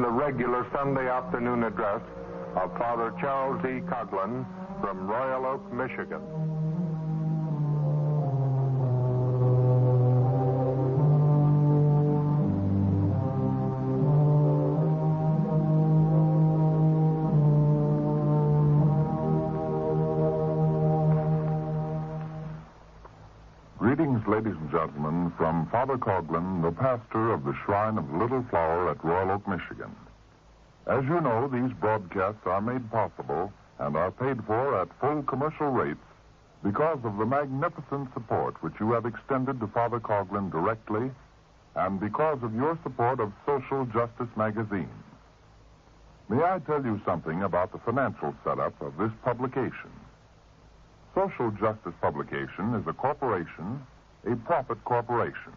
the regular Sunday afternoon address of Father Charles E. Coughlin from Royal Oak, Michigan. Greetings, ladies and gentlemen, from Father Coughlin, the pastor of the Shrine of the Little Flower at Royal Oak, Michigan. As you know, these broadcasts are made possible and are paid for at full commercial rates because of the magnificent support which you have extended to Father Coughlin directly and because of your support of Social Justice magazine. May I tell you something about the financial setup of this publication? Social Justice Publication is a corporation, a profit corporation.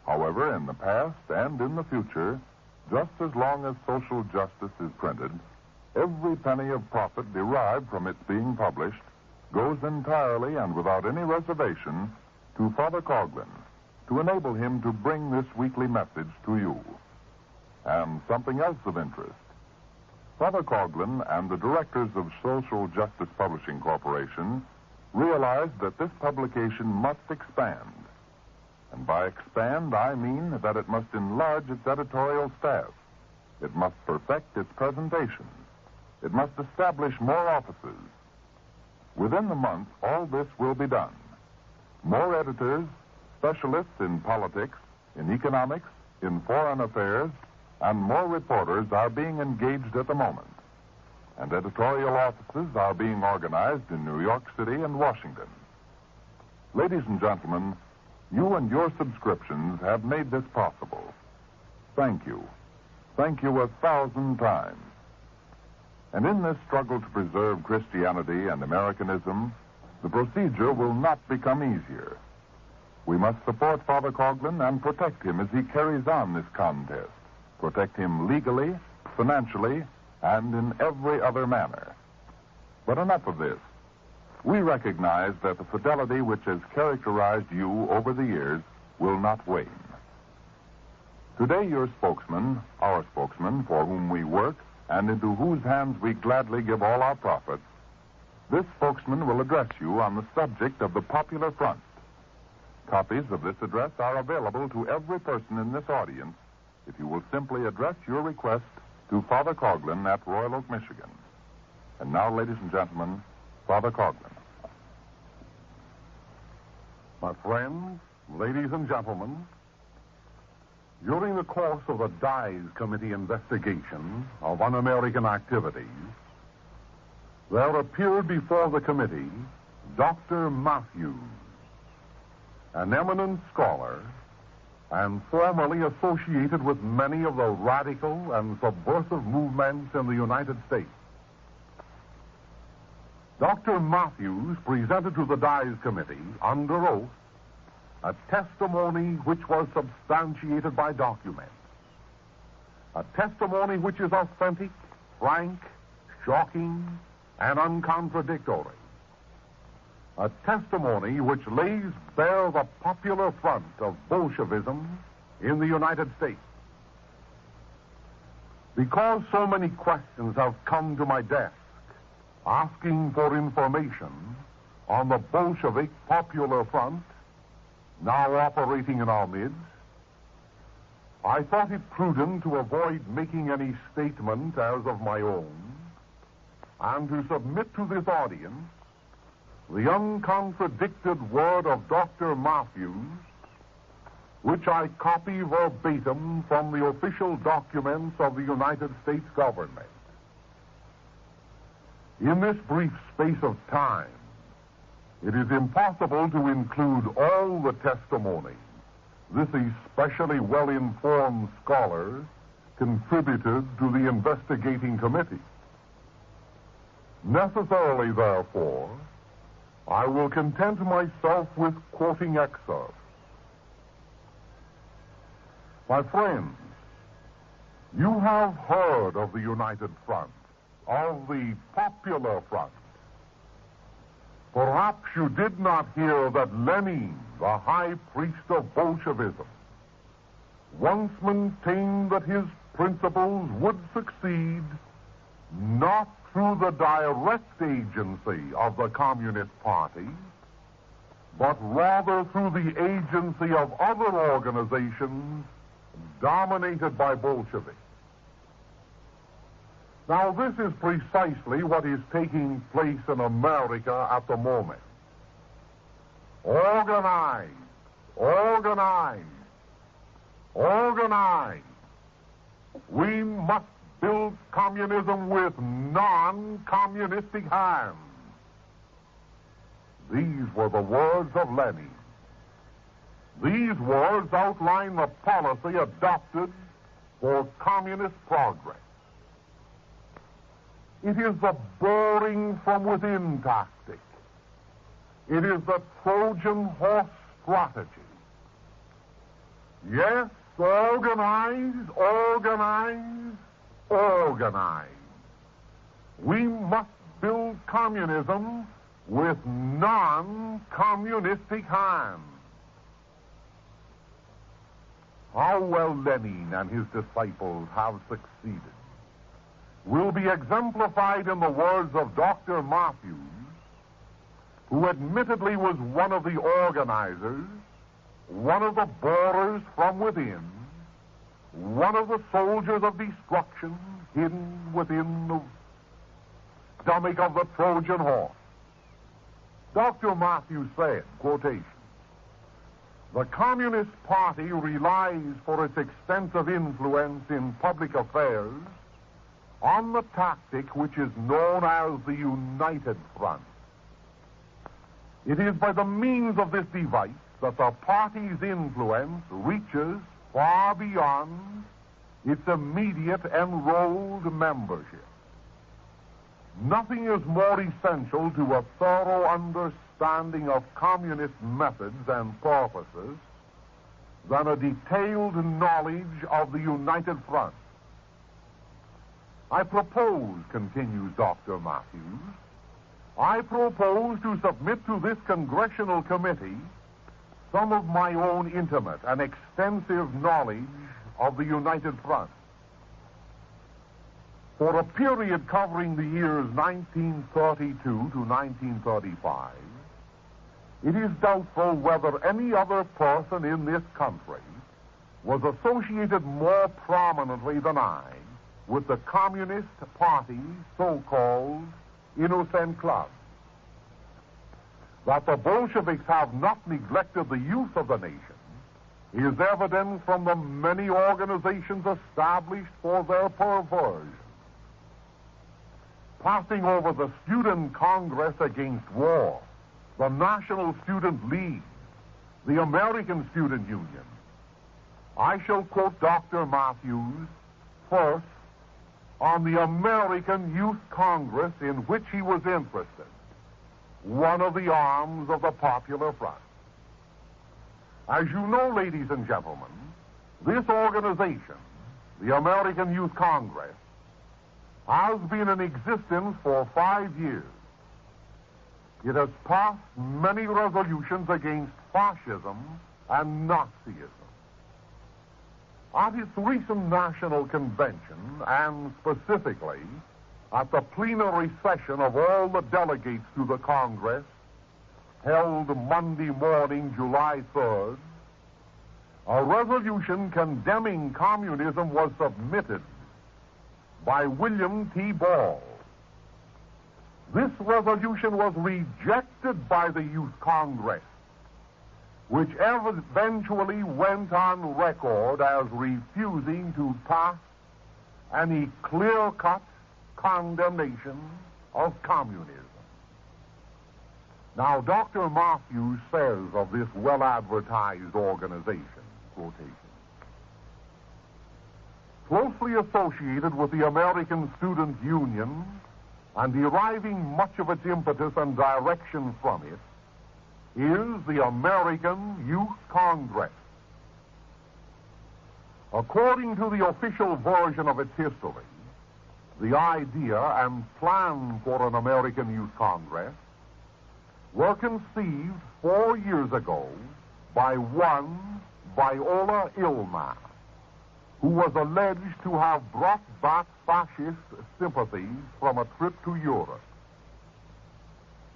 However, in the past and in the future, just as long as Social Justice is printed, every penny of profit derived from its being published goes entirely and without any reservation to Father Coughlin to enable him to bring this weekly message to you. And something else of interest. Father Coughlin and the directors of Social Justice Publishing Corporation realized that this publication must expand. And by expand, I mean that it must enlarge its editorial staff. It must perfect its presentation. It must establish more offices. Within the month, all this will be done. More editors, specialists in politics, in economics, in foreign affairs, and more reporters are being engaged at the moment. And editorial offices are being organized in New York City and Washington. Ladies and gentlemen, you and your subscriptions have made this possible. Thank you. Thank you 1,000 times. And in this struggle to preserve Christianity and Americanism, the procedure will not become easier. We must support Father Coughlin and protect him as he carries on this contest. Protect him legally, financially, and in every other manner. But enough of this. We recognize that the fidelity which has characterized you over the years will not wane. Today, your spokesman, our spokesman, for whom we work, and into whose hands we gladly give all our profits, this spokesman will address you on the subject of the Popular Front. Copies of this address are available to every person in this audience if you will simply address your request to Father Coughlin at Royal Oak, Michigan. And now, ladies and gentlemen, Father Coughlin. My friends, ladies and gentlemen, during the course of the Dies Committee investigation of un-American activities, there appeared before the committee Dr. Matthews, an eminent scholar and formerly associated with many of the radical and subversive movements in the United States. Dr. Matthews presented to the Dies Committee, under oath, a testimony which was substantiated by documents. A testimony which is authentic, frank, shocking, and uncontradictory. A testimony which lays bare the popular front of Bolshevism in the United States. Because so many questions have come to my desk asking for information on the Bolshevik Popular Front now operating in our midst, I thought it prudent to avoid making any statement as of my own and to submit to this audience the uncontradicted word of Dr. Matthews, which I copy verbatim from the official documents of the United States government. In this brief space of time, it is impossible to include all the testimony this especially well-informed scholar contributed to the investigating committee. Necessarily, therefore, I will content myself with quoting excerpts. My friends, you have heard of the United Front, of the Popular Front. Perhaps you did not hear that Lenin, the high priest of Bolshevism, once maintained that his principles would succeed not through the direct agency of the Communist Party, but rather through the agency of other organizations dominated by Bolsheviks. Now, this is precisely what is taking place in America at the moment. Organize, organize, organize. We must build communism with non-communistic hands. These were the words of Lenin. These words outline the policy adopted for communist progress. It is the boring from within tactic. It is the Trojan horse strategy. Yes, organize, organize, organize. We must build communism with non-communistic hands. How well Lenin and his disciples have succeeded will be exemplified in the words of Dr. Matthews, who admittedly was one of the organizers, one of the borers from within, one of the soldiers of destruction hidden within the stomach of the Trojan horse. Dr. Matthews said, quotation, "The Communist Party relies for its extensive influence in public affairs on the tactic which is known as the United Front. It is by the means of this device that the party's influence reaches far beyond its immediate enrolled membership. Nothing is more essential to a thorough understanding of communist methods and purposes than a detailed knowledge of the United Front. I propose," continues Dr. Matthews, "I propose to submit to this congressional committee some of my own intimate and extensive knowledge of the United Front. For a period covering the years 1932 to 1935, it is doubtful whether any other person in this country was associated more prominently than I with the Communist Party's so-called innocent club. That the Bolsheviks have not neglected the youth of the nation is evident from the many organizations established for their perversion. Passing over the Student Congress Against War, the National Student League, the American Student Union, I shall quote Dr. Matthews first on the American Youth Congress in which he was interested, one of the arms of the Popular Front. As you know, ladies and gentlemen, this organization, the American Youth Congress, has been in existence for 5 years. It has passed many resolutions against fascism and Nazism. At its recent national convention, and specifically at the plenary session of all the delegates to the Congress, held Monday morning, July 3rd, a resolution condemning communism was submitted by William T. Ball. This resolution was rejected by the Youth Congress, which eventually went on record as refusing to pass any clear-cut condemnation of communism. Now, Dr. Matthews says of this well-advertised organization, quotation, "Closely associated with the American Student Union and deriving much of its impetus and direction from it is the American Youth Congress. According to the official version of its history, the idea and plan for an American Youth Congress were conceived 4 years ago by one Viola Illma, who was alleged to have brought back fascist sympathies from a trip to Europe.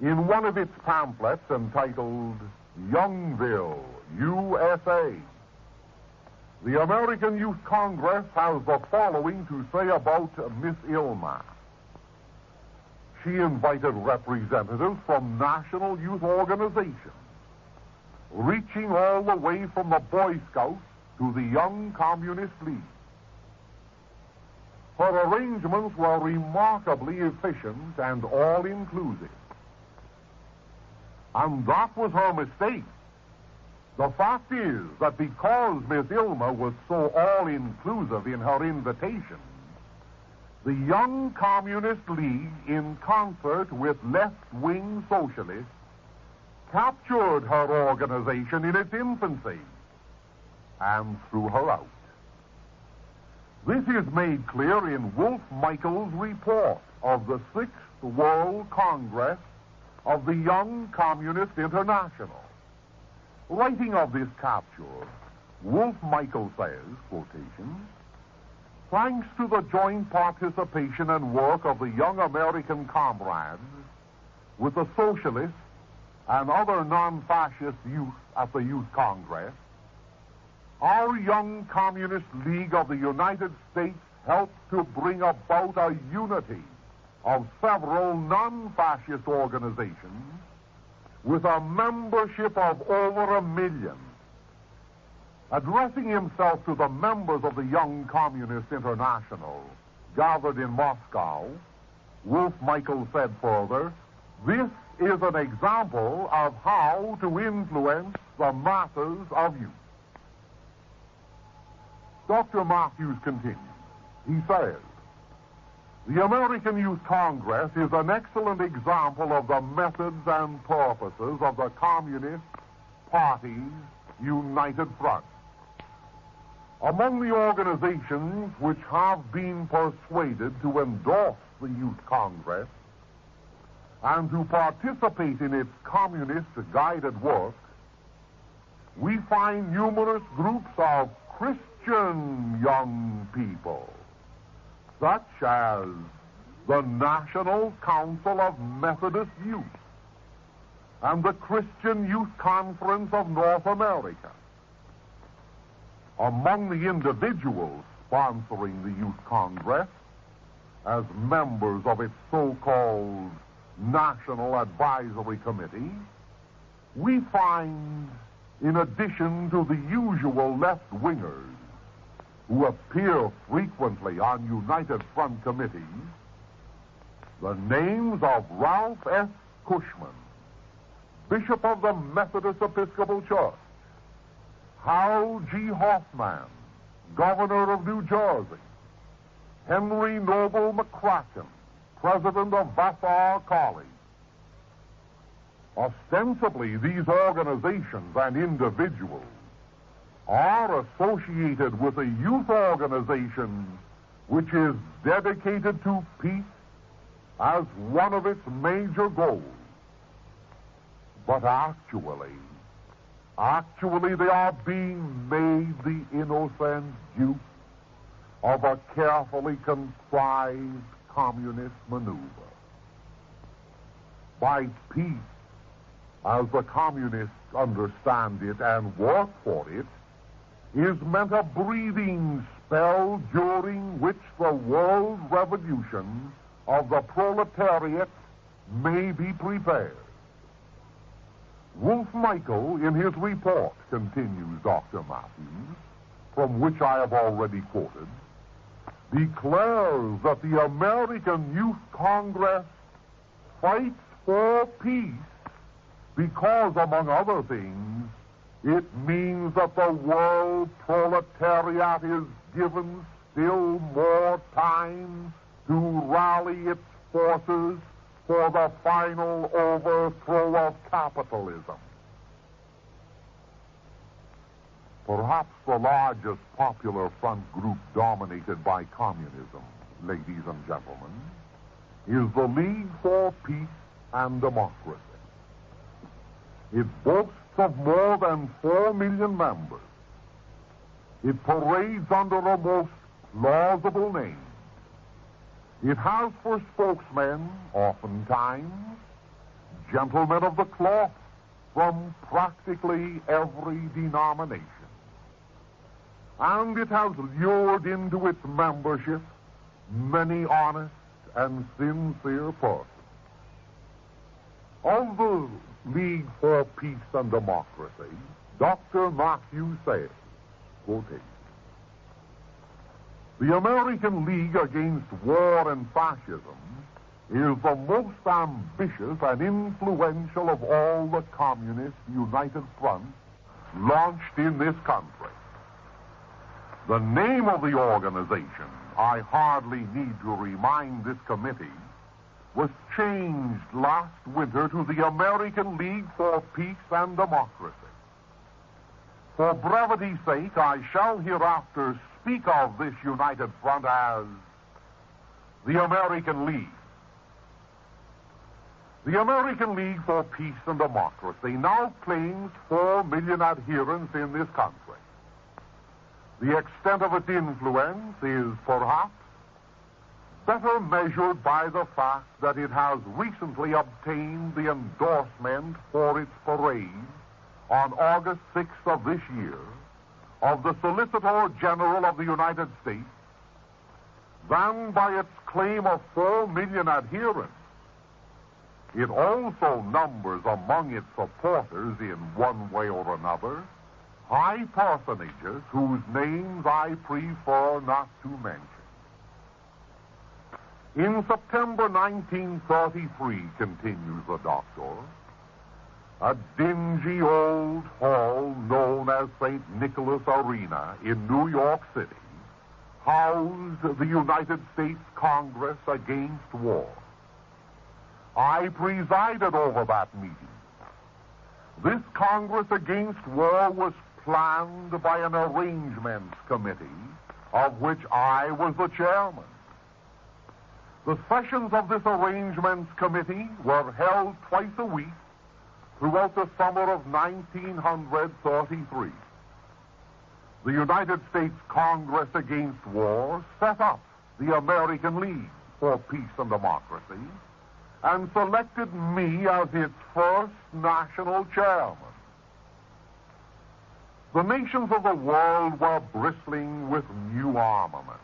In one of its pamphlets entitled Youngville, USA, the American Youth Congress has the following to say about Miss Ilma. She invited representatives from national youth organizations, reaching all the way from the Boy Scouts to the Young Communist League. Her arrangements were remarkably efficient and all-inclusive. And that was her mistake. The fact is that because Miss Ilma was so all-inclusive in her invitation, the Young Communist League, in concert with left-wing socialists, captured her organization in its infancy and threw her out. This is made clear in Wolf Michael's report of the 6th World Congress of the Young Communist International. Writing of this capture, Wolf Michael says, quotation, "Thanks to the joint participation and work of the young American comrades with the socialists and other non-fascist youth at the Youth Congress, our Young Communist League of the United States helped to bring about a unity of several non-fascist organizations with a membership of over 1 million. Addressing himself to the members of the Young Communist International gathered in Moscow, Wolf Michael said further, "This is an example of how to influence the masses of youth." Dr. Matthews continues. He says, "The American Youth Congress is an excellent example of the methods and purposes of the Communist Party's United Front. Among the organizations which have been persuaded to endorse the Youth Congress and to participate in its communist-guided work, we find numerous groups of Christian young people, such as the National Council of Methodist Youth and the Christian Youth Conference of North America. Among the individuals sponsoring the Youth Congress as members of its so-called National Advisory Committee, we find, in addition to the usual left-wingers who appear frequently on United Front committees, the names of Ralph S. Cushman, Bishop of the Methodist Episcopal Church, Hal G. Hoffman, Governor of New Jersey, Henry Noble McCracken, President of Vassar College. Ostensibly, these organizations and individuals are associated with a youth organization which is dedicated to peace as one of its major goals. But actually they are being made the innocent dupe of a carefully contrived communist maneuver. By peace, as the communists understand it and work for it, is meant a breathing spell during which the world revolution of the proletariat may be prepared. Wolf Michael, in his report, continues Dr. Matthews, from which I have already quoted, declares that the American Youth Congress fights for peace because, among other things, it means that the world proletariat is given still more time to rally its forces for the final overthrow of capitalism. Perhaps the largest popular front group dominated by communism, ladies and gentlemen, is the League for Peace and Democracy. It boasts of more than 4 million members. It parades under a most plausible name. It has for spokesmen, oftentimes, gentlemen of the cloth from practically every denomination. And it has lured into its membership many honest and sincere persons. Of the League for Peace and Democracy, Dr. Matthews says, quoting, "The American League Against War and Fascism is the most ambitious and influential of all the communist united fronts launched in this country. The name of the organization, I hardly need to remind this committee, was changed last winter to the American League for Peace and Democracy. For brevity's sake, I shall hereafter speak of this united front as the American League. The American League for Peace and Democracy now claims 4 million adherents in this country. The extent of its influence is perhaps better measured by the fact that it has recently obtained the endorsement for its parade on August 6th of this year of the Solicitor General of the United States than by its claim of 4 million adherents. It also numbers among its supporters in one way or another high personages whose names I prefer not to mention. In September 1933, continues the doctor, a dingy old hall known as St. Nicholas Arena in New York City housed the United States Congress Against War. I presided over that meeting. This Congress Against War was planned by an arrangements committee of which I was the chairman. The sessions of this arrangements committee were held twice a week throughout the summer of 1933. The United States Congress Against War set up the American League for Peace and Democracy and selected me as its first national chairman. The nations of the world were bristling with new armament.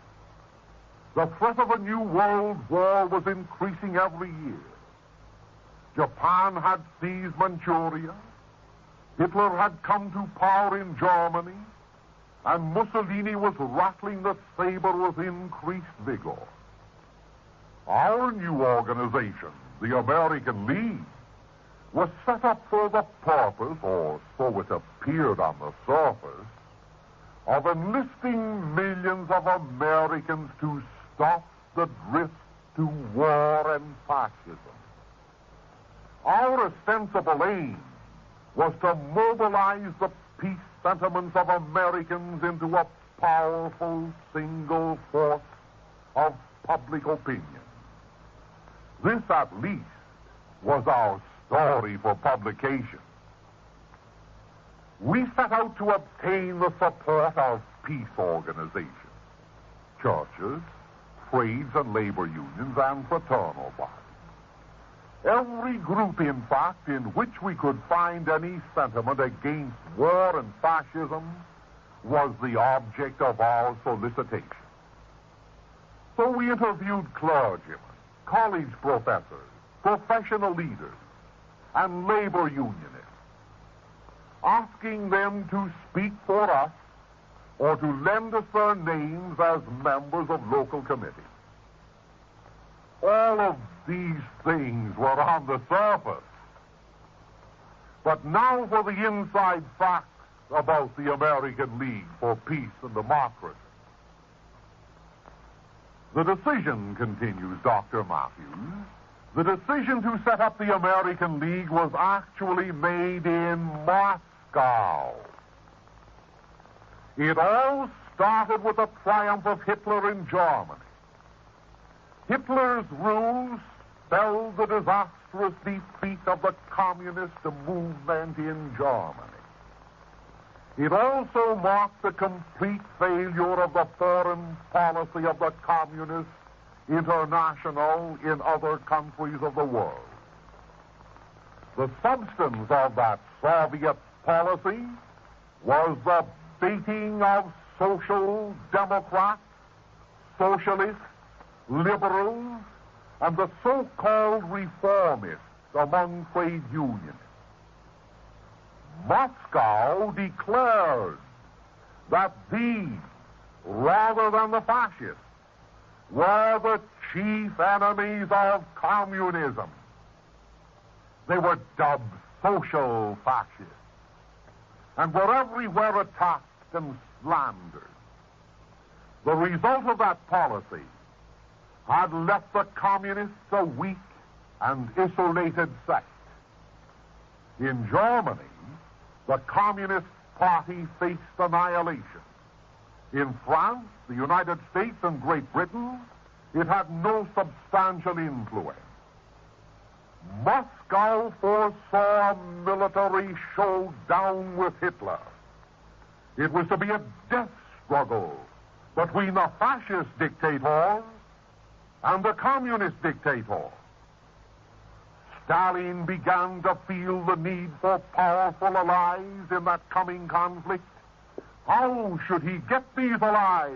The threat of a new world war was increasing every year. Japan had seized Manchuria, Hitler had come to power in Germany, and Mussolini was rattling the saber with increased vigor. Our new organization, the American League, was set up for the purpose, or so it appeared on the surface, of enlisting millions of Americans to stop the drift to war and fascism. Our ostensible aim was to mobilize the peace sentiments of Americans into a powerful single force of public opinion. This, at least, was our story for publication. We set out to obtain the support of peace organizations, churches, trades and labor unions, and fraternal bodies. Every group, in fact, in which we could find any sentiment against war and fascism was the object of our solicitation. So we interviewed clergymen, college professors, professional leaders, and labor unionists, asking them to speak for us or to lend us their names as members of local committees. All of these things were on the surface. But now for the inside facts about the American League for Peace and Democracy. The decision, continues Dr. Matthews, the decision to set up the American League was actually made in Moscow. It all started with the triumph of Hitler in Germany. Hitler's rule spelled the disastrous defeat of the communist movement in Germany. It also marked the complete failure of the foreign policy of the Communist International in other countries of the world. The substance of that Soviet policy was the baiting of social democrats, socialists, liberals, and the so-called reformists among trade unions. Moscow declared that these, rather than the fascists, were the chief enemies of communism. They were dubbed social fascists and were everywhere attacked and slandered. The result of that policy had left the communists a weak and isolated sect. In Germany, the Communist Party faced annihilation. In France, the United States, and Great Britain, it had no substantial influence. Moscow foresaw a military showdown with Hitler. It was to be a death struggle between the fascist dictators and the communist dictator. Stalin began to feel the need for powerful allies in that coming conflict. How should he get these allies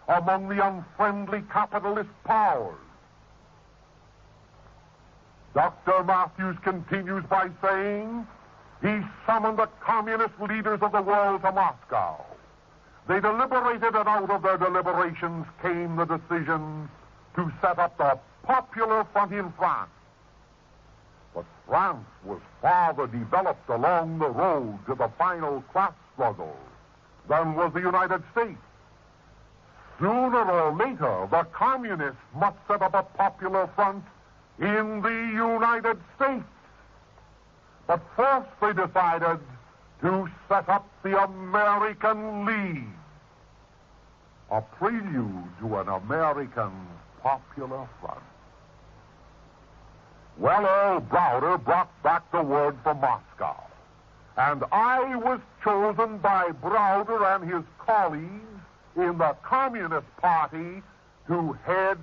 among the unfriendly capitalist powers? Dr. Matthews continues by saying he summoned the communist leaders of the world to Moscow. They deliberated, and out of their deliberations came the decision to set up the Popular Front in France. But France was farther developed along the road to the final class struggle than was the United States. Sooner or later, the communists must set up a Popular Front in the United States. But first they decided to set up the American League, a prelude to an American Popular Front. Well, Earl Browder brought back the word from Moscow, and I was chosen by Browder and his colleagues in the Communist Party to head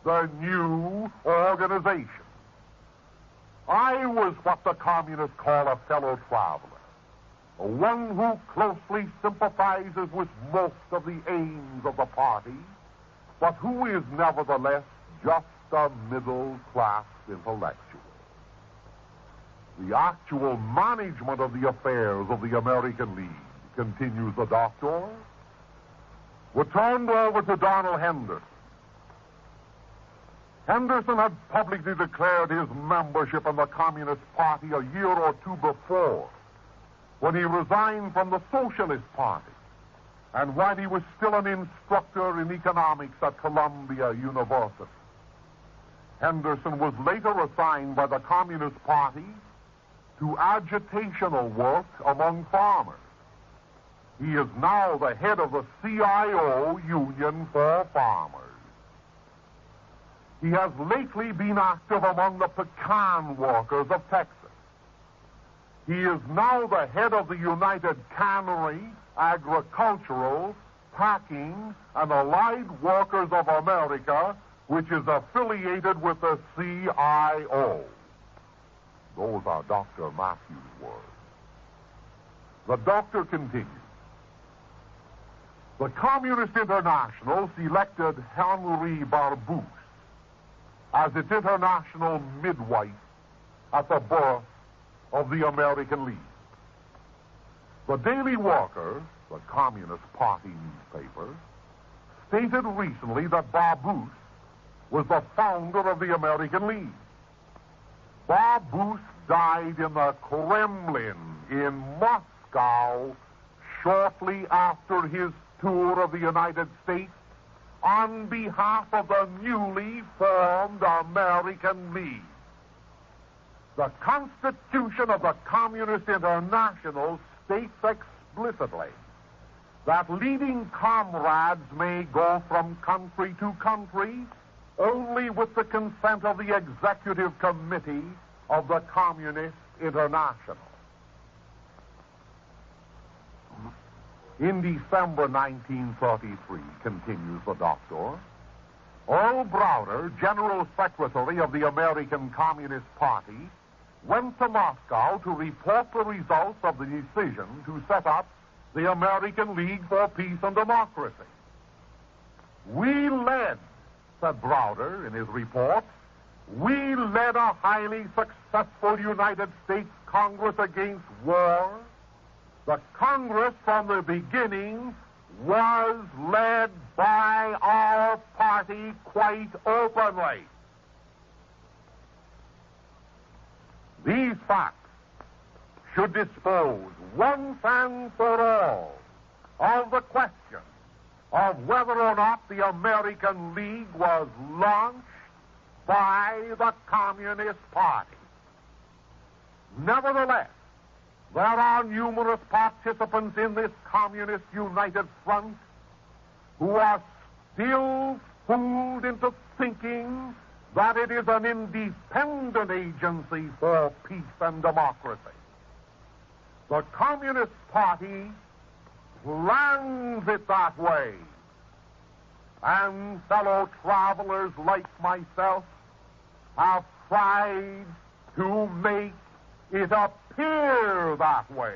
the new organization. I was what the communists call a fellow traveler, one who closely sympathizes with most of the aims of the party, but who is nevertheless just a middle-class intellectual. The actual management of the affairs of the American League, continues the doctor, were turned over to Donald Henderson. Henderson had publicly declared his membership in the Communist Party a year or two before, when he resigned from the Socialist Party, and while he was still an instructor in economics at Columbia University. Henderson was later assigned by the Communist Party to agitational work among farmers. He is now the head of the CIO Union for Farmers. He has lately been active among the pecan workers of Texas. He is now the head of the United Cannery, Agricultural, Packing, and Allied Workers of America, which is affiliated with the CIO. Those are Dr. Matthews' words. The doctor continues. The Communist International selected Henry Barbusse as its international midwife at the birth of the American League. The Daily Worker, the Communist Party newspaper, stated recently that Barbusse was the founder of the American League. Barbusse died in the Kremlin in Moscow shortly after his tour of the United States on behalf of the newly formed American League. The Constitution of the Communist International states explicitly that leading comrades may go from country to country only with the consent of the Executive Committee of the Communist International. In December 1933, continues the doctor, Earl Browder, General Secretary of the American Communist Party, went to Moscow to report the results of the decision to set up the American League for Peace and Democracy. We led, said Browder in his report, we led a highly successful United States Congress against war. The Congress from the beginning was led by our party quite openly. These facts should dispose once and for all of the question of whether or not the American League was launched by the Communist Party. Nevertheless, there are numerous participants in this Communist United Front who are still fooled into thinking that it is an independent agency for peace and democracy. The Communist Party plans it that way, and fellow travelers like myself have tried to make it appear that way.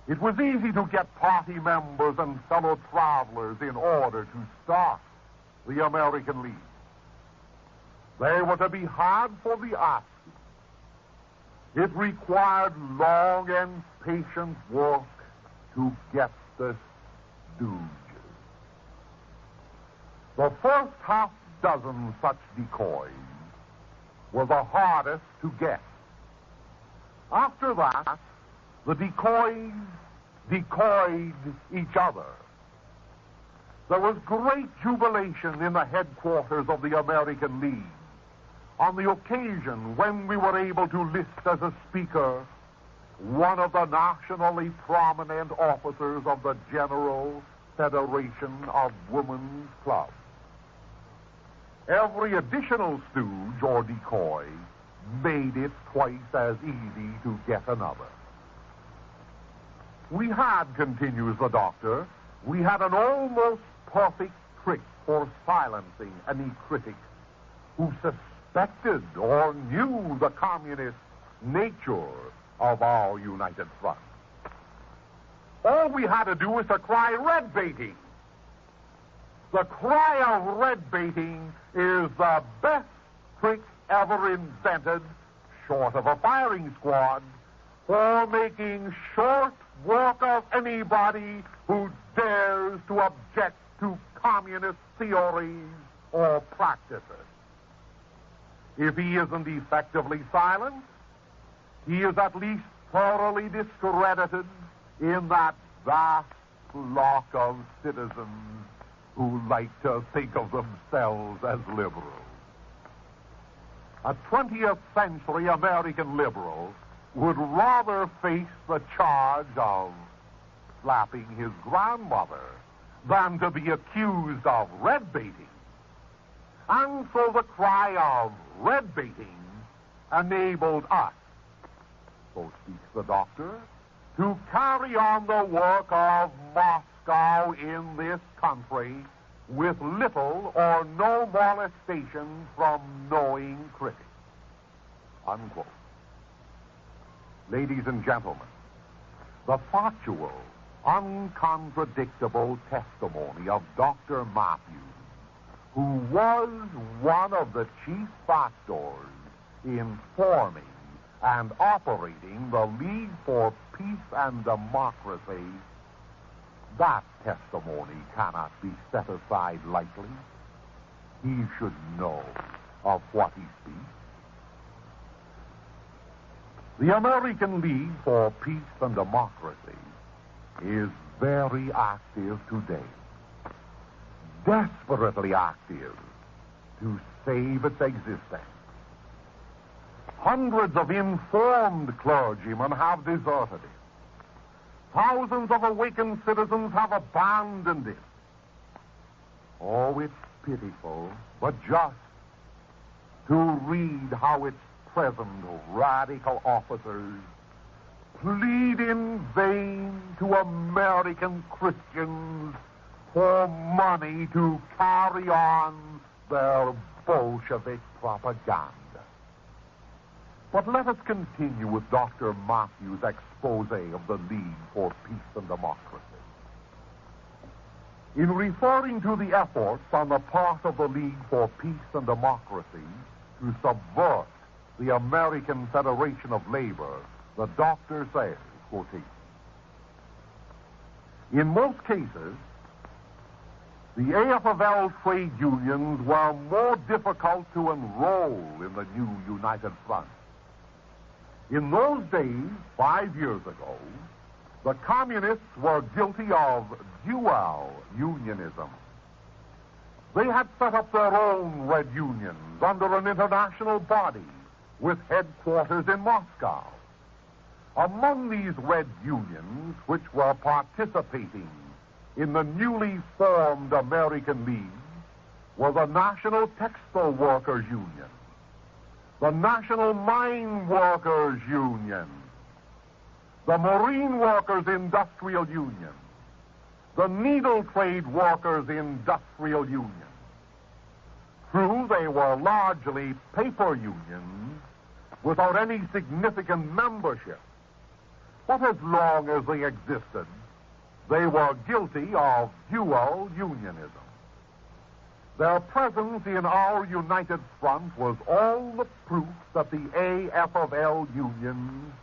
It was easy to get party members and fellow travelers in order to start the American League. They were to be hard for the asking. It required long and patient work to get the stooges. The first half dozen such decoys were the hardest to get. After that, the decoys decoyed each other. There was great jubilation in the headquarters of the American League on the occasion when we were able to list as a speaker one of the nationally prominent officers of the General Federation of Women's Clubs. Every additional stooge or decoy made it twice as easy to get another. We had, continues the doctor, we had an almost perfect trick for silencing any critic who suspected or knew the communist nature of our united front. All we had to do was to cry red baiting. The cry of red baiting is the best trick ever invented, short of a firing squad, for making short work of anybody who dares to object to communist theories or practices. If he isn't effectively silenced, he is at least thoroughly discredited in that vast flock of citizens who like to think of themselves as liberals. A 20th century American liberal would rather face the charge of slapping his grandmother than to be accused of red baiting. And so the cry of red baiting enabled us, so speaks the doctor, to carry on the work of Moscow in this country with little or no molestation from knowing critics. Unquote. Ladies and gentlemen, the factual, uncontradictable testimony of Dr. Matthews, who was one of the chief factors in forming and operating the League for Peace and Democracy, that testimony cannot be set aside lightly. He should know of what he speaks. The American League for Peace and Democracy is very active today, desperately active to save its existence. Hundreds of informed clergymen have deserted it. Thousands of awakened citizens have abandoned it. Oh, it's pitiful, but just to read how its present radical officers plead in vain to American Christians for money to carry on their Bolshevik propaganda. But let us continue with Dr. Matthews' expose of the League for Peace and Democracy. In referring to the efforts on the part of the League for Peace and Democracy to subvert the American Federation of Labor, the doctor says, quoting, in most cases, the AFL trade unions were more difficult to enroll in the new United Front. In those days, 5 years ago, the communists were guilty of dual unionism. They had set up their own red unions under an international body with headquarters in Moscow. Among these red unions, which were participating in the newly formed American League, was the National Textile Workers Union, the National Mine Workers Union, the Marine Workers Industrial Union, the Needle Trade Workers Industrial Union. True, they were largely paper unions without any significant membership, but as long as they existed, they were guilty of dual unionism. Their presence in our united front was all the proof that the AFL unions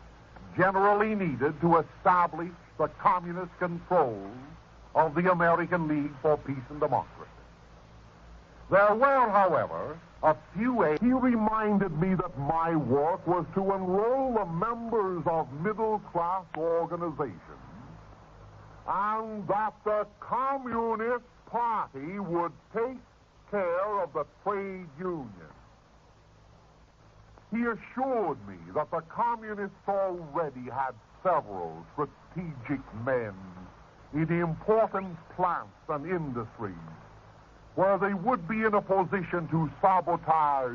generally needed to establish the communist control of the American League for Peace and Democracy. There were, however, a few. He reminded me that my work was to enroll the members of middle-class organizations and that the Communist Party would take care of the trade union. He assured me that the communists already had several strategic men in important plants and industries where they would be in a position to sabotage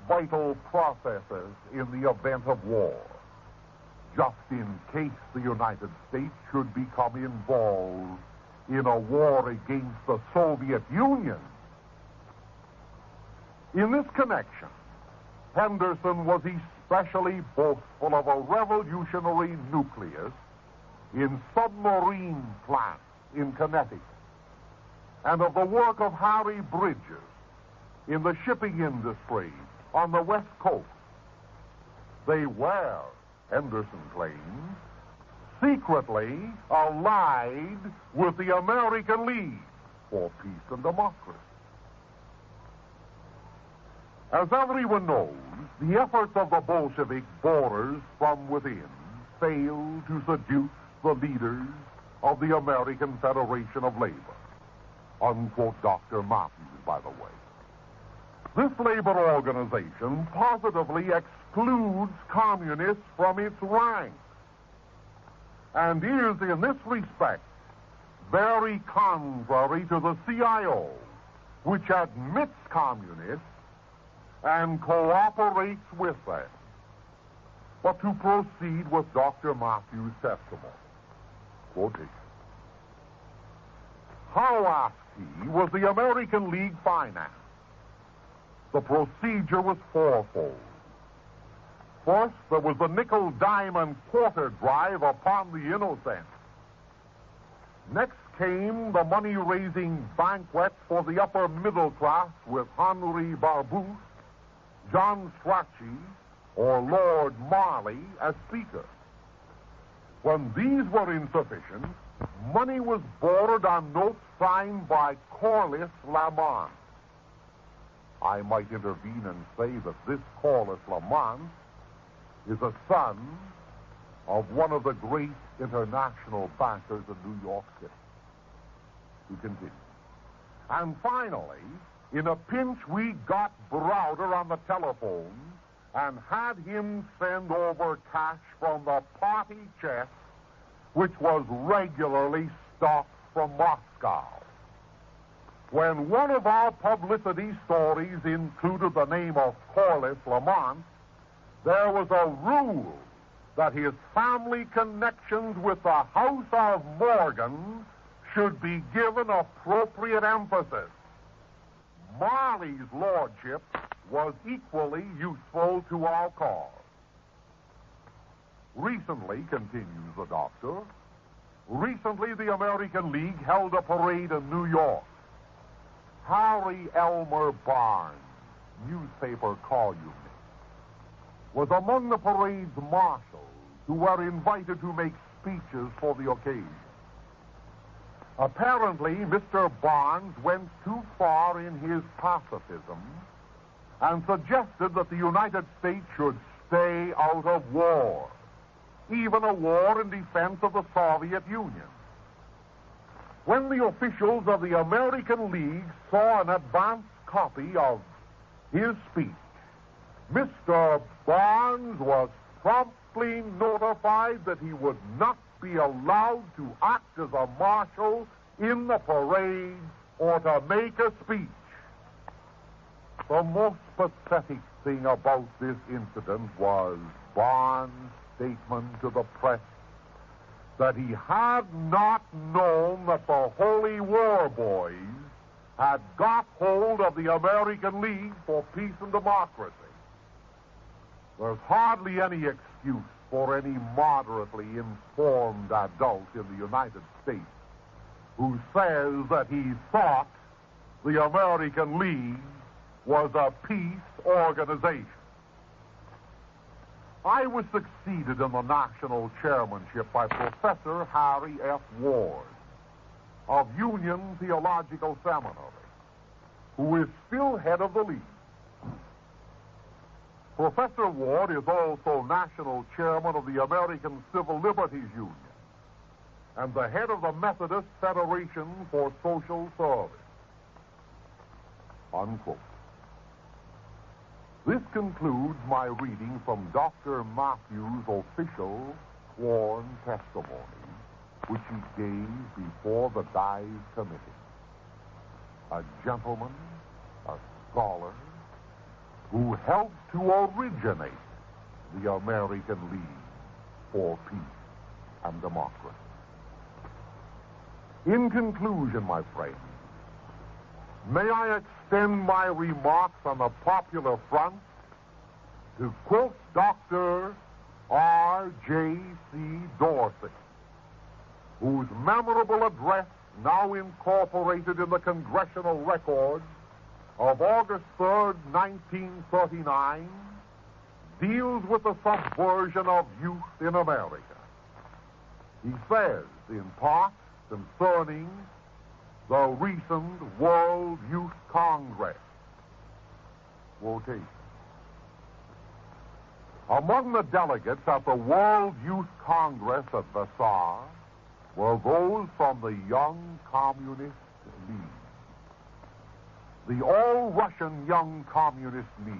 vital processes in the event of war, just in case the United States should become involved in a war against the Soviet Union. In this connection, Henderson was especially boastful of a revolutionary nucleus in submarine plants in Connecticut, and of the work of Harry Bridges in the shipping industry on the West Coast. They were, Henderson claims, secretly allied with the American League for Peace and Democracy. As everyone knows, the efforts of the Bolshevik borders from within failed to seduce the leaders of the American Federation of Labor. Unquote Dr. Matthews, by the way. This labor organization positively excludes communists from its ranks and is, in this respect, very contrary to the CIO, which admits communists and cooperates with them. But to proceed with Dr. Matthews' testimony, quotation. How, asked he, was the American League financed? The procedure was fourfold. First, there was the nickel-diamond quarter drive upon the innocent. Next came the money-raising banquet for the upper middle class with Henri Barbusse, John Strachey, or Lord Marley as speaker. When these were insufficient, money was borrowed on notes signed by Corliss Lamont. I might intervene and say that this Corliss Lamont is a son of one of the great international bankers in New York City. To continue. And finally, in a pinch, we got Browder on the telephone and had him send over cash from the party chest, which was regularly stocked from Moscow. When one of our publicity stories included the name of Corliss Lamont, there was a rule that his family connections with the House of Morgan should be given appropriate emphasis. Marley's lordship was equally useful to our cause. Recently, continues the doctor, recently the American League held a parade in New York. Harry Elmer Barnes, newspaper columnist, was among the parade's marshals who were invited to make speeches for the occasion. Apparently, Mr. Barnes went too far in his pacifism and suggested that the United States should stay out of war, even a war in defense of the Soviet Union. When the officials of the American League saw an advance copy of his speech, Mr. Barnes was promptly notified that he would not be allowed to act as a marshal in the parade or to make a speech. The most pathetic thing about this incident was Barnes' statement to the press that he had not known that the Holy War Boys had got hold of the American League for Peace and Democracy. There's hardly any excuse for any moderately informed adult in the United States who says that he thought the American League was a peace organization. I was succeeded in the national chairmanship by Professor Harry F. Ward of Union Theological Seminary, who is still head of the League. Professor Ward is also national chairman of the American Civil Liberties Union and the head of the Methodist Federation for Social Service. Unquote. This concludes my reading from Dr. Matthews' official sworn testimony, which he gave before the Dies Committee. A gentleman, a scholar, who helped to originate the American League for Peace and Democracy. In conclusion, my friends, may I extend my remarks on the popular front to quote Dr. R.J.C. Dorsey, whose memorable address, now incorporated in the congressional records, of August 3rd, 1939, deals with the subversion of youth in America. He says, in part, concerning the recent World Youth Congress, quotation, among the delegates at the World Youth Congress at Versailles were those from the Young Communist League. The All-Russian Young Communist League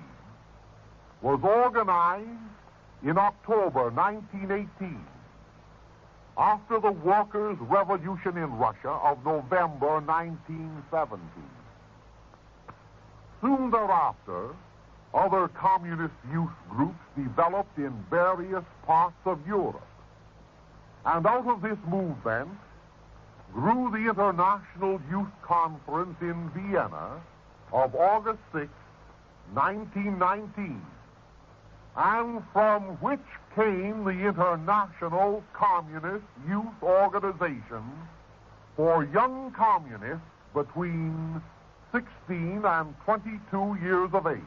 was organized in October 1918 after the Workers' Revolution in Russia of November 1917. Soon thereafter, other communist youth groups developed in various parts of Europe. And out of this movement grew the International Youth Conference in Vienna of August 6, 1919, and from which came the International Communist Youth Organization for young communists between 16 and 22 years of age.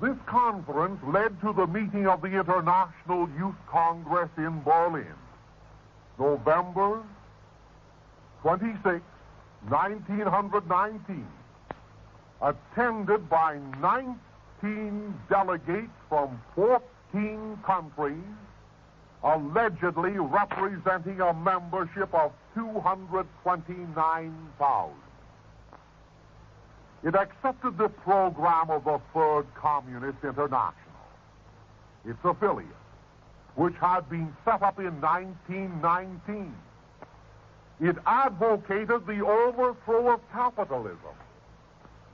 This conference led to the meeting of the International Youth Congress in Berlin, November 26, 1919, attended by 19 delegates from 14 countries, allegedly representing a membership of 229,000. It accepted the program of the Third Communist International, its affiliate, which had been set up in 1919. It advocated the overthrow of capitalism,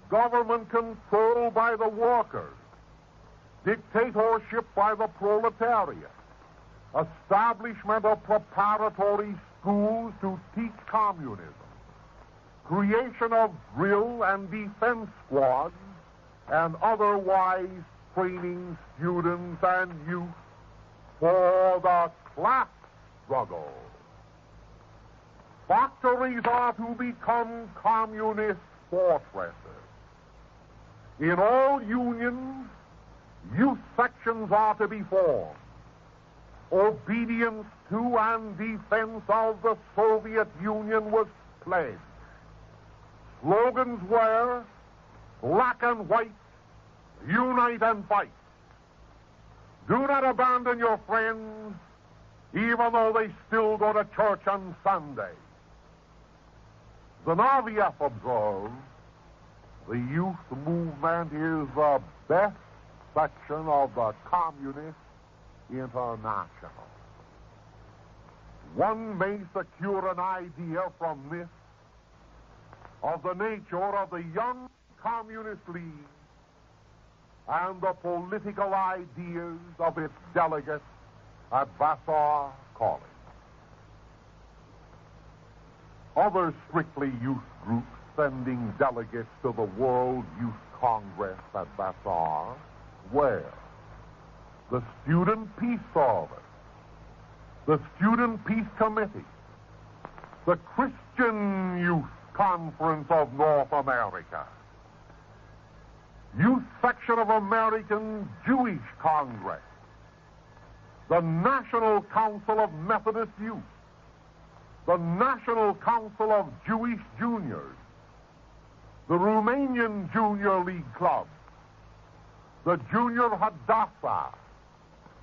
government control by the workers, dictatorship by the proletariat, establishment of preparatory schools to teach communism, creation of drill and defense squads, and otherwise training students and youth for the class struggle. Factories are to become communist fortresses. In all unions, youth sections are to be formed. Obedience to and defense of the Soviet Union was pledged. Slogans were, black and white, unite and fight. Do not abandon your friends, even though they still go to church on Sunday. Zinoviev observed, the youth movement is the best section of the Communist International. One may secure an idea from this of the nature of the young Communist League and the political ideas of its delegates at Vassar College. Other strictly youth groups sending delegates to the World Youth Congress at Vassar were the Student Peace Service, the Student Peace Committee, the Christian Youth Conference of North America, Youth Section of American Jewish Congress, the National Council of Methodist Youth, the National Council of Jewish Juniors, the Romanian Junior League Club, the Junior Hadassah,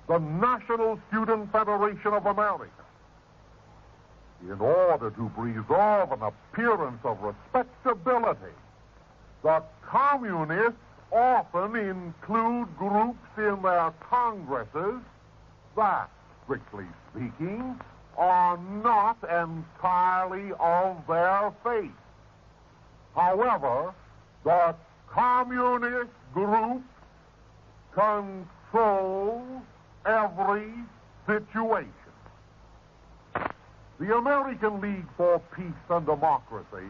the National Student Federation of America. In order to preserve an appearance of respectability, the communists often include groups in their congresses that, strictly speaking, are not entirely of their faith. However, the communist group controls every situation. The American League for Peace and Democracy,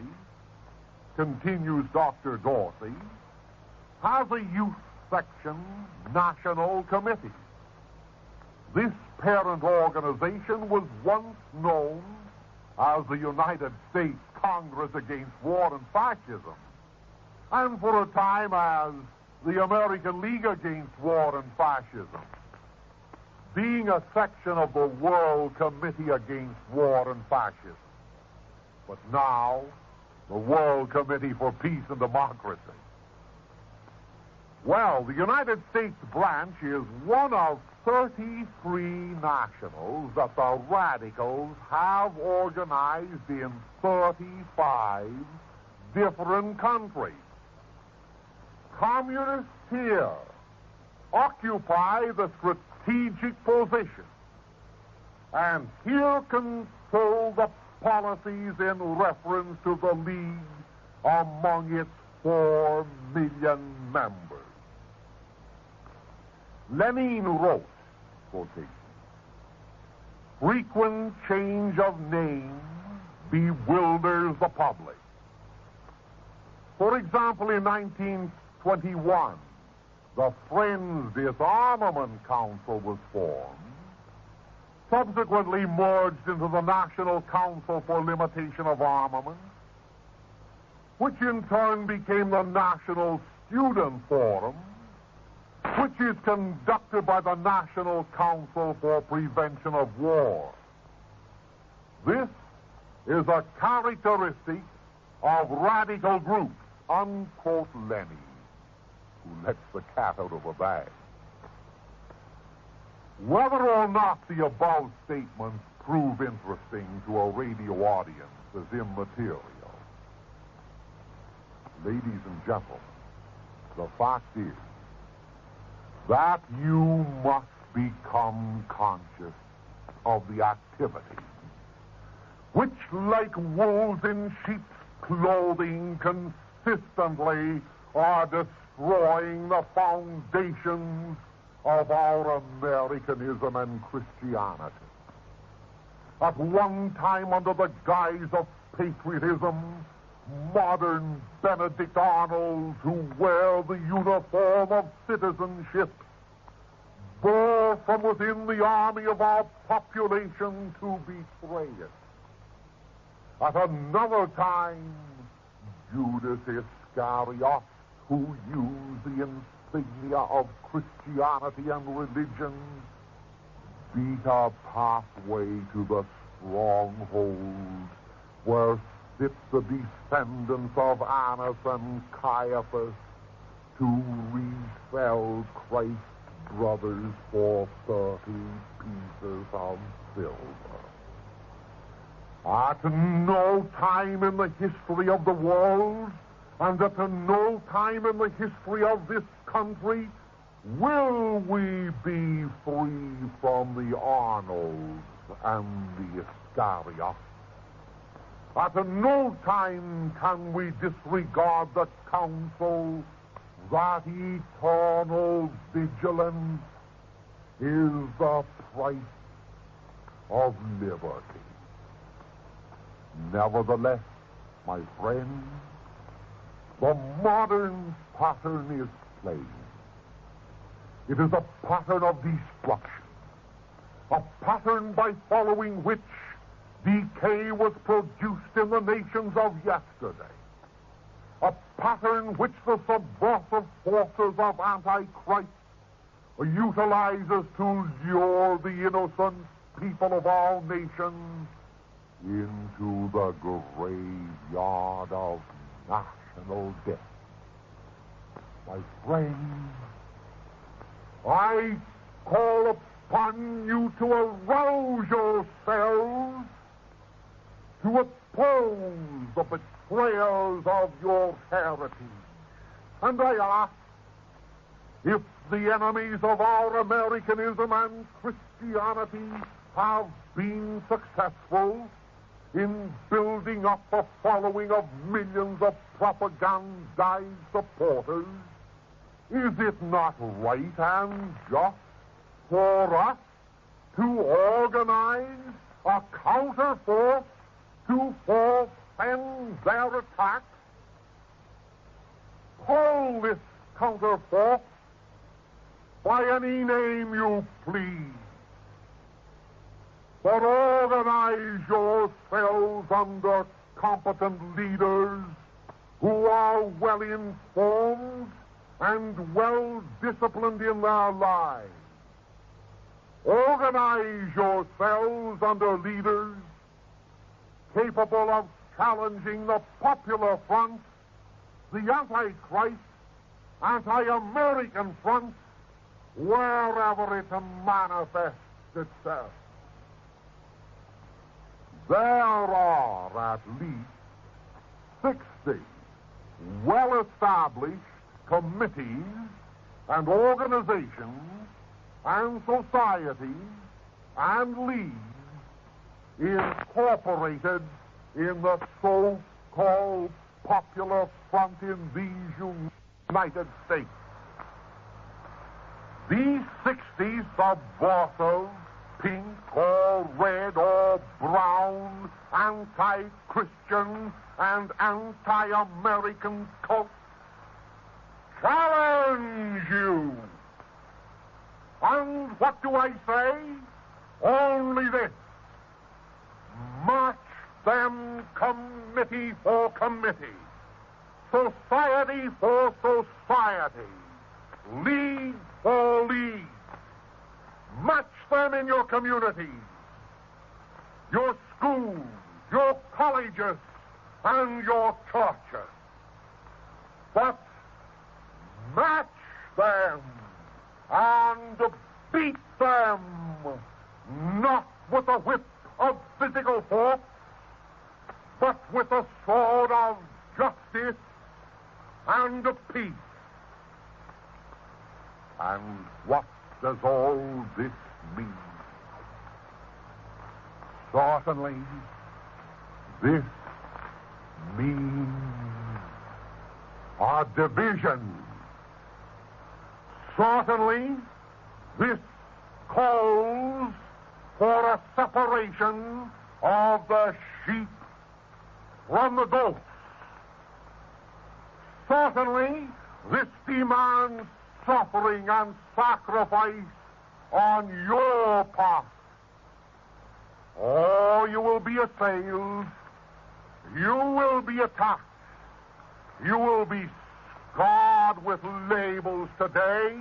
continues Dr. Dorsey, has a youth section national committee. This parent organization was once known as the United States Congress Against War and Fascism, and for a time as the American League Against War and Fascism, being a section of the World Committee Against War and Fascism. But now, the World Committee for Peace and Democracy. Well, the United States branch is one of 33 nationals that the radicals have organized in 35 different countries. Communists here occupy the strategic position and here control the policies in reference to the League among its 4 million members. Lenin wrote, quotation, frequent change of name bewilders the public. For example, in 1921, the Friends Disarmament Council was formed, subsequently merged into the National Council for Limitation of Armament, which in turn became the National Student Forum, which is conducted by the National Council for Prevention of War. This is a characteristic of radical groups, unquote Lenin, who lets the cat out of the bag. Whether or not the above statements prove interesting to a radio audience is immaterial. Ladies and gentlemen, the fact is that you must become conscious of the activity which, like wolves in sheep's clothing, consistently are destroying the foundations of our Americanism and Christianity. At one time, under the guise of patriotism, modern Benedict Arnolds who wear the uniform of citizenship bore from within the army of our population to betray it. At another time, Judas Iscariot, who used the insignia of Christianity and religion, beat a pathway to the stronghold where sit the descendants of Annas and Caiaphas to resell Christ's brothers for 30 pieces of silver. At no time in the history of the world, and at no time in the history of this country, will we be free from the Arnolds and the Iscariots. At no time can we disregard the counsel that eternal vigilance is the price of liberty. Nevertheless, my friends, the modern pattern is plain. It is a pattern of destruction, a pattern by following which decay was produced in the nations of yesterday, a pattern which the subversive forces of Antichrist utilizes to lure the innocent people of all nations into the graveyard of national death. My friends, I call upon you to arouse yourselves to oppose the betrayers of your heritage. And I ask, if the enemies of our Americanism and Christianity have been successful in building up a following of millions of propagandized supporters, is it not right and just for us to organize a counterforce to forfend their attacks? Call this counterforce by any name you please, but organize yourselves under competent leaders who are well informed and well disciplined in their lives. Organize yourselves under leaders capable of challenging the popular front, the Antichrist, anti-American front, wherever it manifests itself. There are at least 60 well-established committees and organizations and societies and leagues incorporated in the so-called Popular Front in these United States. These 60 subversive, pink or red or brown, anti-Christian and anti-American cults challenge you. And what do I say? Only this: march them committee for committee, society for society, league for league. Match them in your communities, your schools, your colleges, and your churches. But match them and beat them, not with a whip of physical force, but with a sword of justice and of peace. And what does all this mean? Certainly, this means a division. Certainly, This calls for a separation of the sheep from the goats. Certainly, this demands suffering and sacrifice on your part. Or you will be assailed, you will be attacked, you will be scarred with labels today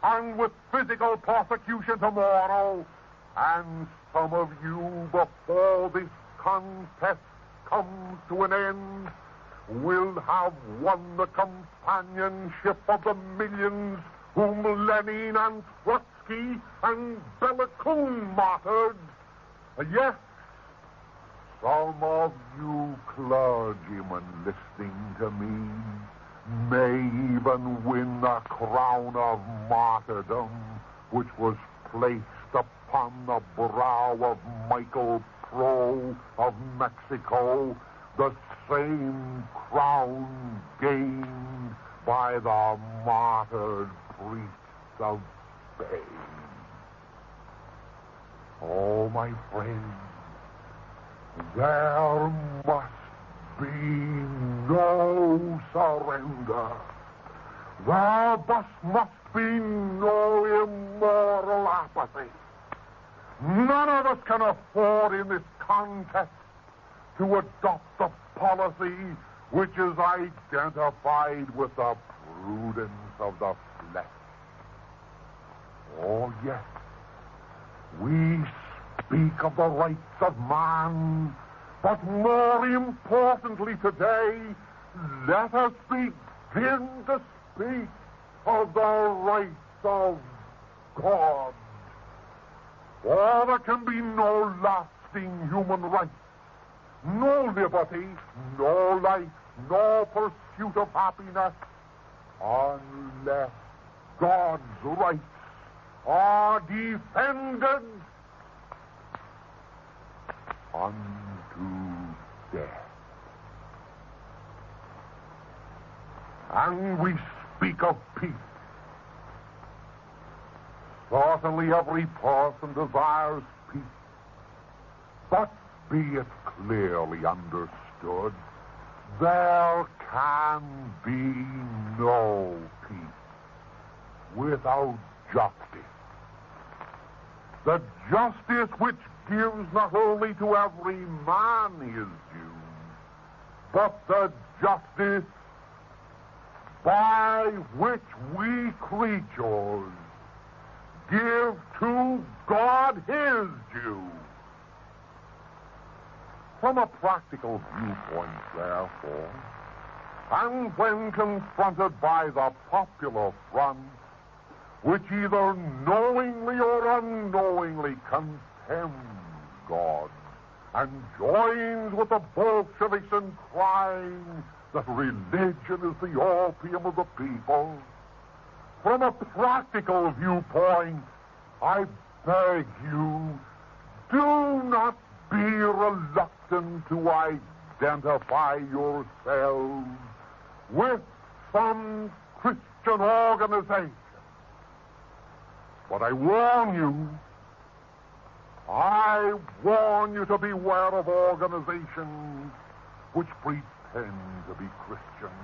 and with physical persecution tomorrow, and some of you, before this contest comes to an end, will have won the companionship of the millions whom Lenin and Trotsky and Bela Kun martyred. Yes, some of you clergymen listening to me may even win the crown of martyrdom which was placed upon the brow of Michael Pro of Mexico, the same crown gained by the martyred priests of Spain. Oh, my friends, there must be no surrender. There must be no immoral apathy. None of us can afford in this contest to adopt a policy which is identified with the prudence of the flesh. Oh, yes, we speak of the rights of man, but more importantly today, let us begin to speak of the rights of God. For there can be no lasting human rights, no liberty, no life, no pursuit of happiness, unless God's rights are defended unto death. And we speak of peace. Certainly every person desires peace, but be it clearly understood, there can be no peace without justice. The justice which gives not only to every man his due, but the justice by which we creatures give to God his due. From a practical viewpoint, therefore, and when confronted by the popular front, which either knowingly or unknowingly contemns God and joins with the Bolsheviks in crying that religion is the opium of the people, from a practical viewpoint, I beg you, do not be reluctant to identify yourselves with some Christian organization. But I warn you to beware of organizations which pretend to be Christian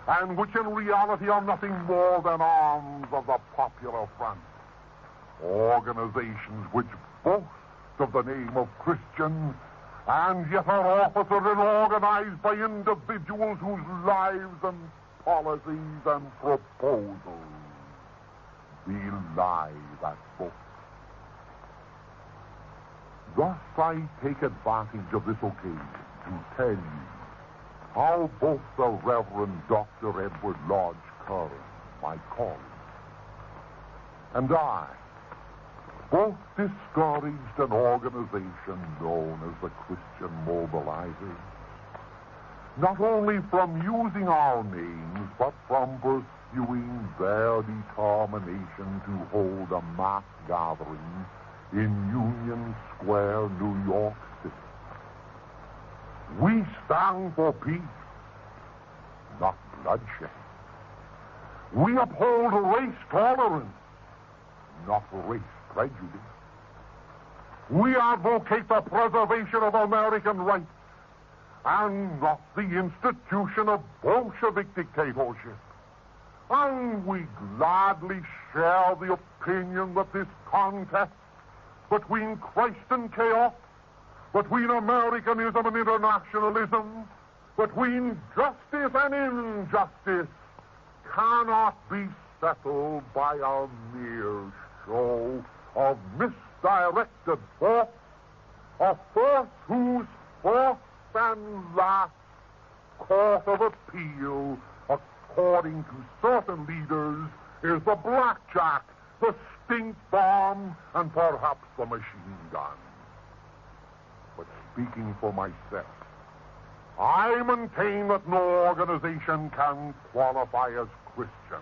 and which in reality are nothing more than arms of the popular front. Organizations which boast of the name of Christian and yet are officered and organized by individuals whose lives and policies and proposals belie that boast. Thus I take advantage of this occasion to tell you how both the Reverend Dr. Edward Lodge Curran, my colleague, and I both discouraged an organization known as the Christian Mobilizers, not only from using our names, but from pursuing their determination to hold a mass gathering in Union Square, New York City. We stand for peace, not bloodshed. We uphold race tolerance, not race prejudice. We advocate the preservation of American rights and not the institution of Bolshevik dictatorship. And we gladly share the opinion that this contest between Christ and chaos, between Americanism and internationalism, between justice and injustice, cannot be settled by a mere show of misdirected force, a force whose fourth and last court of appeal, according to certain leaders, is the blackjack, the stink bomb, and perhaps the machine gun. But speaking for myself, I maintain that no organization can qualify as Christian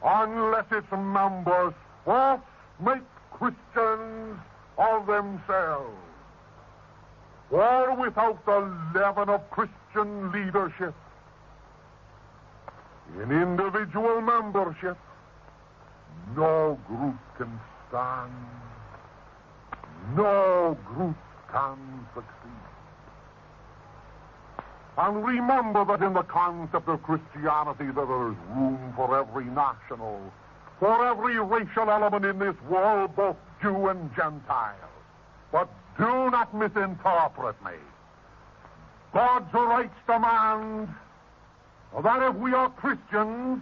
unless its members first make Christians of themselves. For without the leaven of Christian leadership in individual membership, no group can stand, no group can succeed. And remember that in the concept of Christianity there is room for every national, for every racial element in this world, both Jew and Gentile. But do not misinterpret me. God's rights demand that if we are Christians,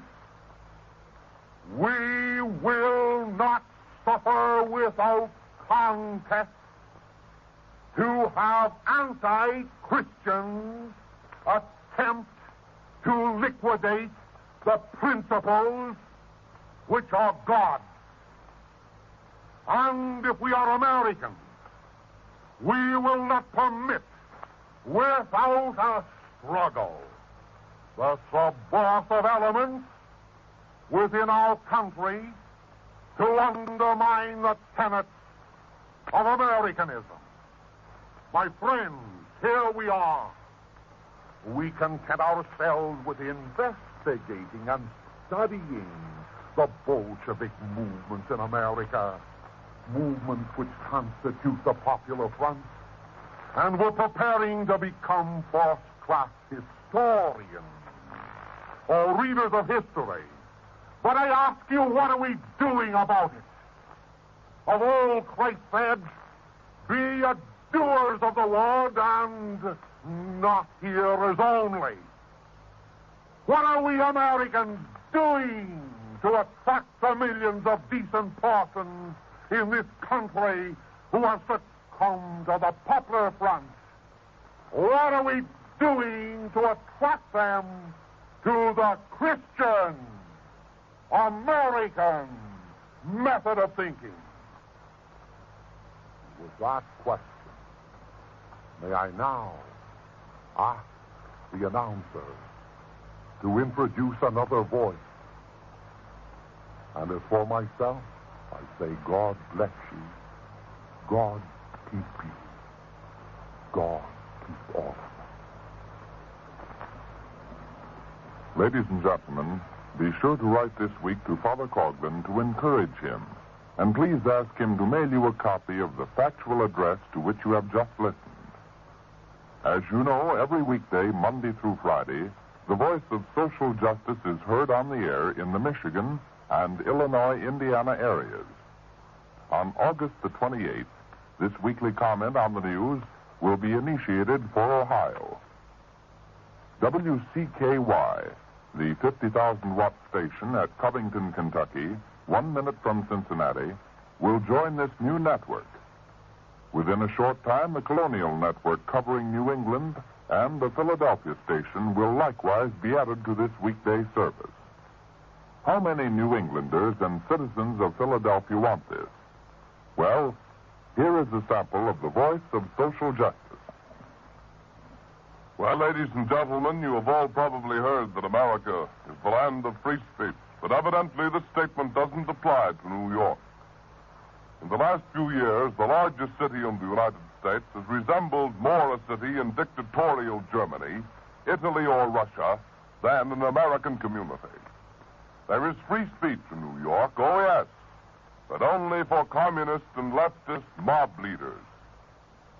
we will not suffer without contest to have anti-Christians attempt to liquidate the principles which are God's. And if we are Americans, we will not permit, without a struggle, the subversive elements within our country to undermine the tenets of Americanism. My friends, here we are. We content ourselves with investigating and studying the Bolshevik movements in America, movements which constitute the Popular Front, and we're preparing to become first-class historians or readers of history. But I ask you, what are we doing about it? Of old, Christ said, be ye doers of the word and not hearers only. What are we Americans doing to attract the millions of decent persons in this country who have succumbed to the Popular Front? What are we doing to attract them to the Christian American method of thinking? With that question, may I now ask the announcer to introduce another voice. And as for myself, I say, God bless you. God keep you. God keep all of us. Ladies and gentlemen, be sure to write this week to Father Coughlin to encourage him. And please ask him to mail you a copy of the factual address to which you have just listened. As you know, every weekday, Monday through Friday, the voice of social justice is heard on the air in the Michigan and Illinois, Indiana areas. On August the 28th, this weekly comment on the news will be initiated for Ohio. WCKY, the 50,000-watt station at Covington, Kentucky, 1 minute from Cincinnati, will join this new network. Within a short time, the Colonial Network covering New England and the Philadelphia station will likewise be added to this weekday service. How many New Englanders and citizens of Philadelphia want this? Well, here is a sample of the voice of social justice. Well, ladies and gentlemen, you have all probably heard that America is the land of free speech, but evidently this statement doesn't apply to New York. In the last few years, the largest city in the United States has resembled more a city in dictatorial Germany, Italy, or Russia than an American community. There is free speech in New York, oh yes, but only for communist and leftist mob leaders.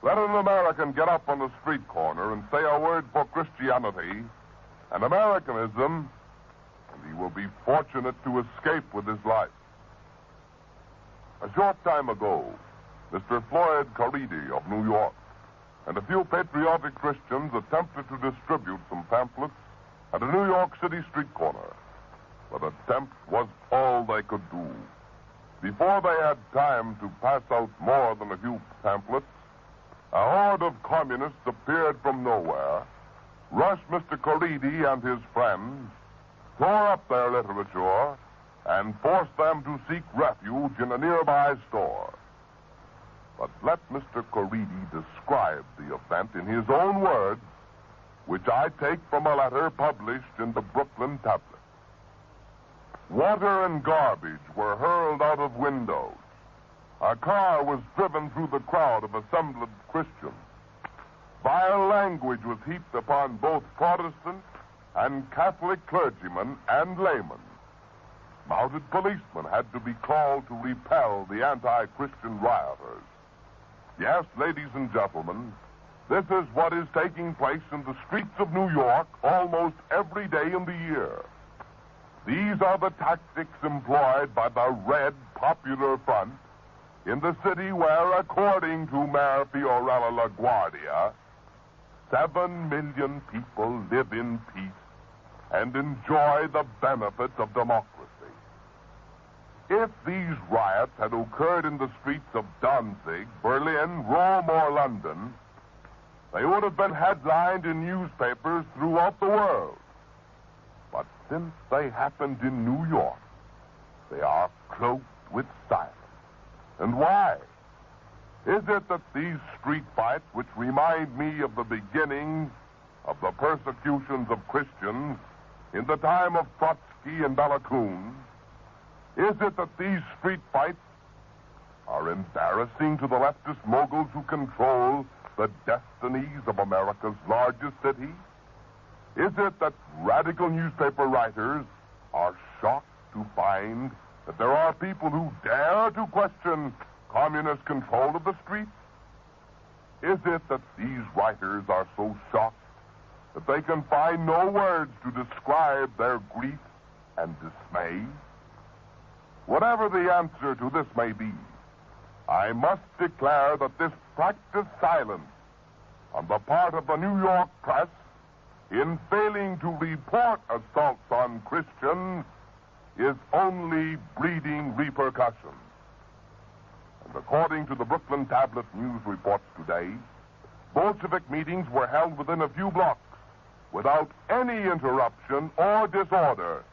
Let an American get up on the street corner and say a word for Christianity and Americanism, and he will be fortunate to escape with his life. A short time ago, Mr. Floyd Caridi of New York and a few patriotic Christians attempted to distribute some pamphlets at a New York City street corner. But attempt was all they could do. Before they had time to pass out more than a few pamphlets, a horde of communists appeared from nowhere, rushed Mr. Caridi and his friends, tore up their literature, and forced them to seek refuge in a nearby store. But let Mr. Caridi describe the event in his own words, which I take from a letter published in the Brooklyn Tablet. Water and garbage were hurled out of windows. A car was driven through the crowd of assembled Christians. Vile language was heaped upon both Protestant and Catholic clergymen and laymen. Mounted policemen had to be called to repel the anti-Christian rioters. Yes, ladies and gentlemen, this is what is taking place in the streets of New York almost every day in the year. These are the tactics employed by the Red Popular Front in the city where, according to Mayor Fiorella LaGuardia, 7 million people live in peace and enjoy the benefits of democracy. If these riots had occurred in the streets of Danzig, Berlin, Rome, or London, they would have been headlined in newspapers throughout the world. But since they happened in New York, they are cloaked with silence. And why? Is it that these street fights, which remind me of the beginning of the persecutions of Christians in the time of Trotsky and Bela Kun, is it that these street fights are embarrassing to the leftist moguls who control the destinies of America's largest city? Is it that radical newspaper writers are shocked to find that there are people who dare to question communist control of the streets? Is it that these writers are so shocked that they can find no words to describe their grief and dismay? Whatever the answer to this may be, I must declare that this practiced silence on the part of the New York press in failing to report assaults on Christians is only breeding repercussions. And according to the Brooklyn Tablet News reports today, Bolshevik meetings were held within a few blocks without any interruption or disorder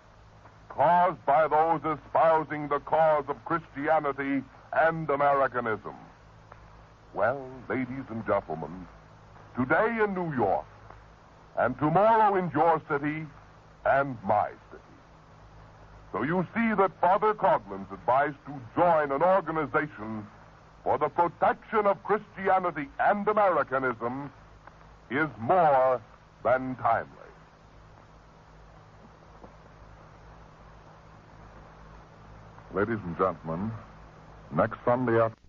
caused by those espousing the cause of Christianity and Americanism. Well, ladies and gentlemen, today in New York, and tomorrow in your city and my city. So you see that Father Coughlin's advice to join an organization for the protection of Christianity and Americanism is more than timely. Ladies and gentlemen, next Sunday afternoon,